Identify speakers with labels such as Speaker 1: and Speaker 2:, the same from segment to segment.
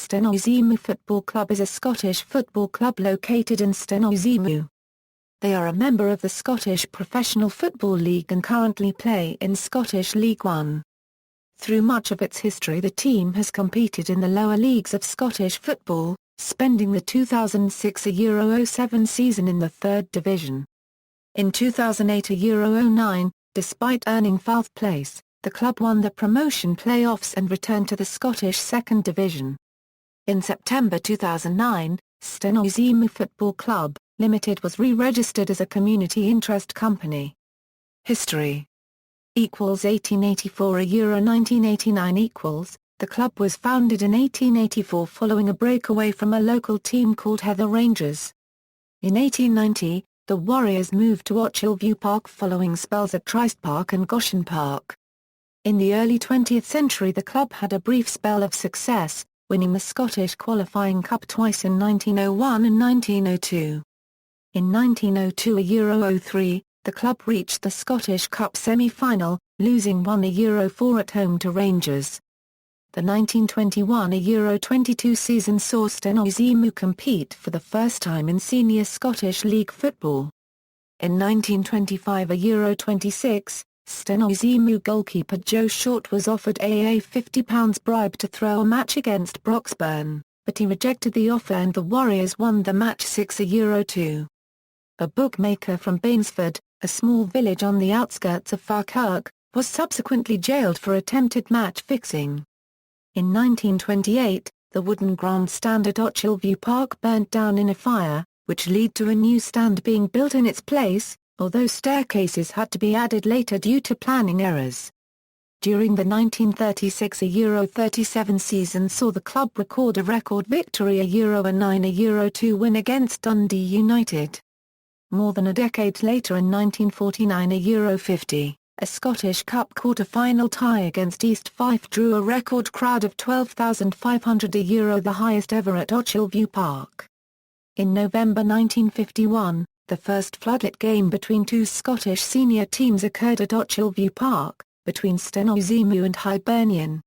Speaker 1: Stenhousemuir Football Club is a Scottish football club located in Stenhousemuir. They are a member of the Scottish Professional Football League and currently play in Scottish League One. Through much of its history the team has competed in the lower leagues of Scottish football, spending the 2006-07 season in the third division. In 2008-09, despite earning fouth place, the club won the promotion playoffs and returned to the Scottish Second Division. In September 2009, Stenhousemuir Football Club, Limited was re-registered as a community interest company. History equals 1884 1989 equals, the club was founded in 1884 following a breakaway from a local team called Heather Rangers. In 1890, the Warriors moved to Ochilview Park following spells at Tryst Park and Goshen Park. In the early 20th century the club had a brief spell of success, winning the Scottish Qualifying Cup twice in 1901 and 1902. In 1902-03, the club reached the Scottish Cup semi-final, losing 1-4 at home to Rangers. The 1921-22 season saw Stenhousemuir compete for the first time in senior Scottish League football. In 1925-26, Stenhousemuir goalkeeper Joe Short was offered a £50 bribe to throw a match against Broxburn, but he rejected the offer and the Warriors won the match 6-2. A bookmaker from Bainsford, a small village on the outskirts of Falkirk, was subsequently jailed for attempted match fixing. In 1928, the wooden grandstand at Ochilview Park burnt down in a fire, which led to a new stand being built in its place, although staircases had to be added later due to planning errors. During the 1936-37 season saw the club record a record victory €9-2 win against Dundee United. More than a decade later in 1949-50, a Scottish Cup quarter-final tie against East Fife drew a record crowd of 12,500 €, the highest ever at Ochilview Park. In November 1951, the first floodlit game between two Scottish senior teams occurred at Ochilview Park, between Stenhousemuir and Hibernian.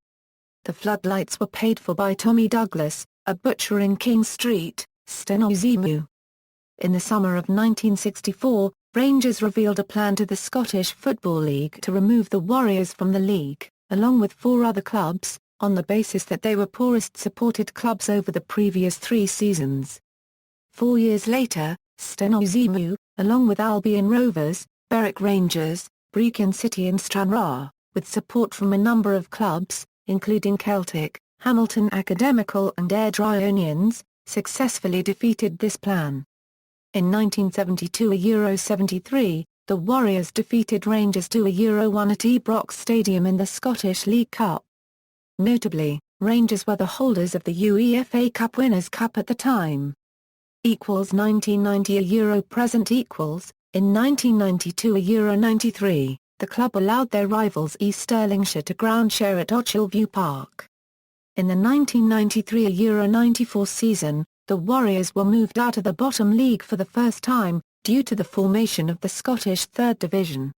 Speaker 1: The floodlights were paid for by Tommy Douglas, a butcher in King Street, Stenhousemuir. In the summer of 1964, Rangers revealed a plan to the Scottish Football League to remove the Warriors from the league, along with 4 other clubs, on the basis that they were poorest supported clubs over the previous 3 seasons. 4 years later, Stenhousemuir, along with Albion Rovers, Berwick Rangers, Brechin City and Stranraer, with support from a number of clubs, including Celtic, Hamilton Academical and Airdrie Onions, successfully defeated this plan. In 1972-73, the Warriors defeated Rangers 2-1 at Ibrox Stadium in the Scottish League Cup. Notably, Rangers were the holders of the UEFA Cup Winners' Cup at the time. 1990 present equals, in 1992 93, the club allowed their rivals East Stirlingshire to ground share at Ochilview Park. In the 1993-94 season, the Warriors were moved out of the bottom league for the first time, due to the formation of the Scottish Third Division.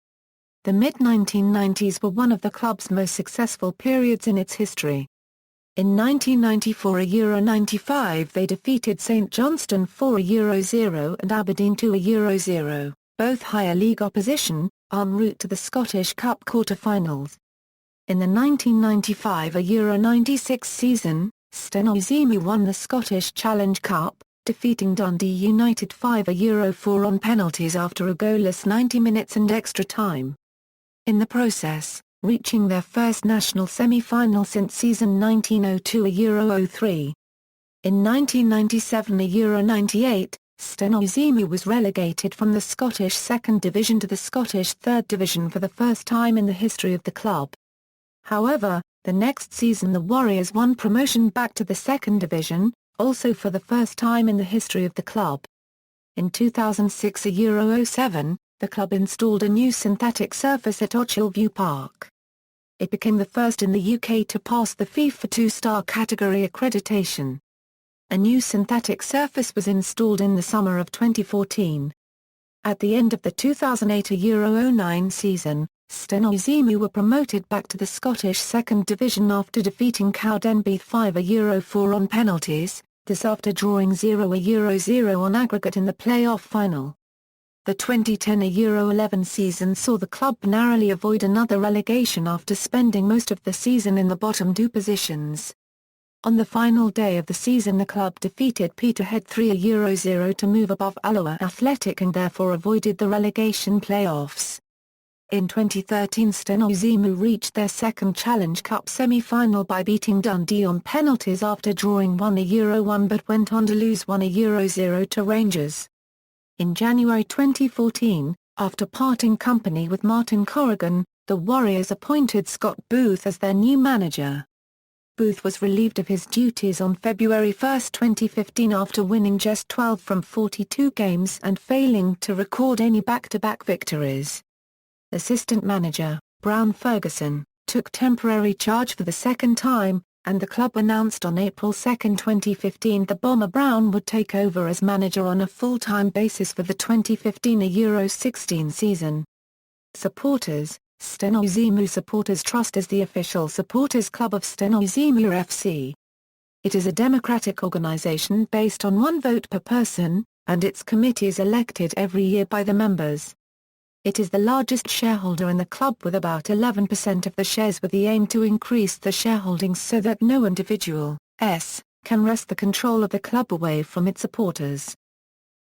Speaker 1: The mid-1990s were one of the club's most successful periods in its history. In 1994-95 they defeated St Johnstone 4-0 and Aberdeen 2-0, both higher league opposition, en route to the Scottish Cup quarter-finals. In the 1995-96 season, Stenhousemuir won the Scottish Challenge Cup, defeating Dundee United 5-4 on penalties after a goalless 90 minutes and extra time. In the process, reaching their first national semi-final since season 1902-03. In 1997-98, Stenhousemuir was relegated from the Scottish Second Division to the Scottish Third Division for the first time in the history of the club. However, the next season the Warriors won promotion back to the Second Division, also for the first time in the history of the club. In 2006-07, the club installed a new synthetic surface at Ochilview Park. It became the first in the UK to pass the FIFA 2-star category accreditation. A new synthetic surface was installed in the summer of 2014. At the end of the 2008-09 season, Stenhousemuir were promoted back to the Scottish Second Division after defeating Cowdenbeath 5-4 on penalties, this after drawing 0-0 on aggregate in the play-off final. The 2010-11 season saw the club narrowly avoid another relegation after spending most of the season in the bottom two positions. On the final day of the season the club defeated Peterhead 3-0 to move above Alloa Athletic and therefore avoided the relegation play-offs. In 2013 Stenhousemuir reached their second Challenge Cup semi-final by beating Dundee on penalties after drawing 1-1 but went on to lose 1-0 to Rangers. In January 2014, after parting company with Martin Corrigan, the Warriors appointed Scott Booth as their new manager. Booth was relieved of his duties on February 1, 2015 after winning just 12 from 42 games and failing to record any back-to-back victories. Assistant manager, Brown Ferguson, took temporary charge for the second time, and the club announced on April 2, 2015 that Bomber Brown would take over as manager on a full-time basis for the 2015-16 season. Supporters: Stenhousemuir Supporters Trust is the official supporters club of Stenhousemuir F.C. It is a democratic organisation based on one vote per person, and its committee is elected every year by the members. It is the largest shareholder in the club with about 11% of the shares, with the aim to increase the shareholdings so that no individual can wrest the control of the club away from its supporters.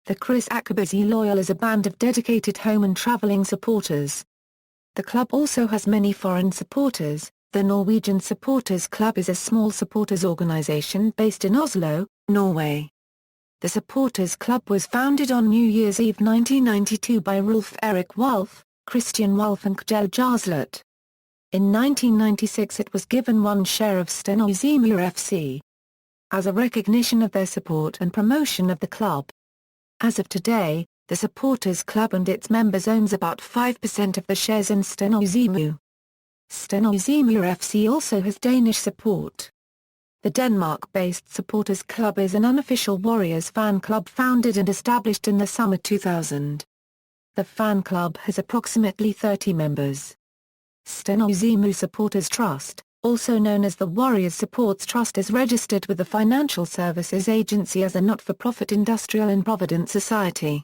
Speaker 1: The Chris Akabuzi Loyal is a band of dedicated home and travelling supporters. The club also has many foreign supporters. The Norwegian Supporters Club is a small supporters organisation based in Oslo, Norway. The Supporters Club was founded on New Year's Eve 1992 by Rolf Erik Wolf, Christian Wolf and Kjell Jarslet. In 1996 it was given one share of Stenhousemuir FC. As a recognition of their support and promotion of the club. As of today, the Supporters Club and its members owns about 5% of the shares in Stenhousemuir. Stenhousemuir FC also has Danish support. The Denmark-based Supporters Club is an unofficial Warriors fan club founded and established in the summer 2000. The fan club has approximately 30 members. Stenhousemuir Supporters Trust, also known as the Warriors Supports Trust, is registered with the Financial Services Agency as a not-for-profit industrial and provident society.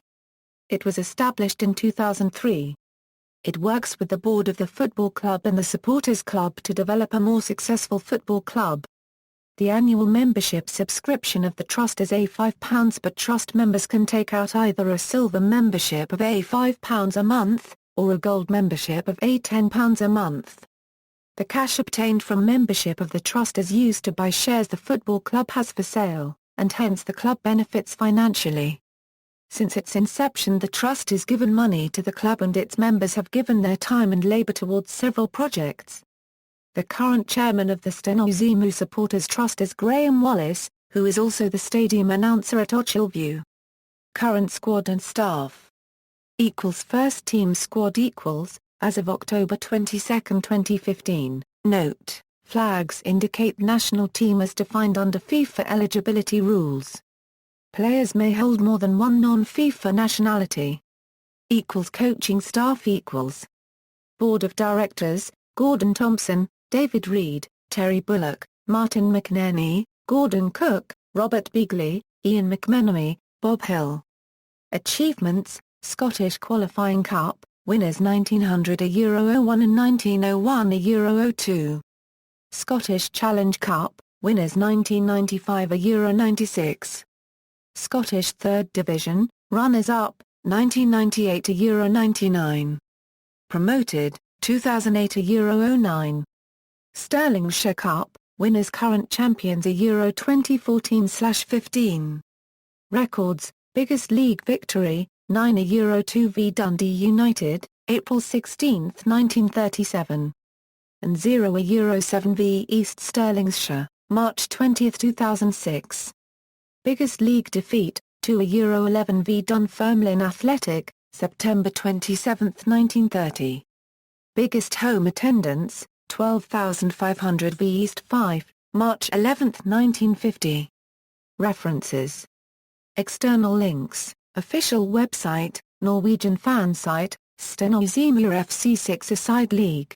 Speaker 1: It was established in 2003. It works with the board of the football club and the Supporters Club to develop a more successful football club. The annual membership subscription of the trust is £5, but trust members can take out either a silver membership of £5 a month, or a gold membership of £10 a month. The cash obtained from membership of the trust is used to buy shares the football club has for sale, and hence the club benefits financially. Since its inception the trust has given money to the club and its members have given their time and labour towards several projects. The current chairman of the Stenhousemuir Supporters Trust is Graham Wallace, who is also the stadium announcer at Ochilview. Current squad and staff. First team squad as of October 22, 2015. Note: flags indicate national team as defined under FIFA eligibility rules. Players may hold more than one non-FIFA nationality. Coaching staff. Board of Directors: Gordon Thompson, David Reed, Terry Bullock, Martin McNerney, Gordon Cook, Robert Beagley, Ian McMenemy, Bob Hill. Achievements: Scottish Qualifying Cup, winners 1900 €01 and 1901 €02. Scottish Challenge Cup, winners 1995 €96. Scottish Third Division, runners-up, 1998 €99. Promoted, 2008 €09. Stirlingshire Cup, winners current champions Euro 2014/15. Records: biggest league victory, 9-2 v Dundee United, April 16, 1937. And 0-7 v East Stirlingshire, March 20, 2006. Biggest league defeat, 2-11 v Dunfermline Athletic, September 27, 1930. Biggest home attendance, 12,500 v East Fife, March 11, 1950. References. External links: official website, Norwegian fan site, Stenhousemuir F.C. 6-a-side league.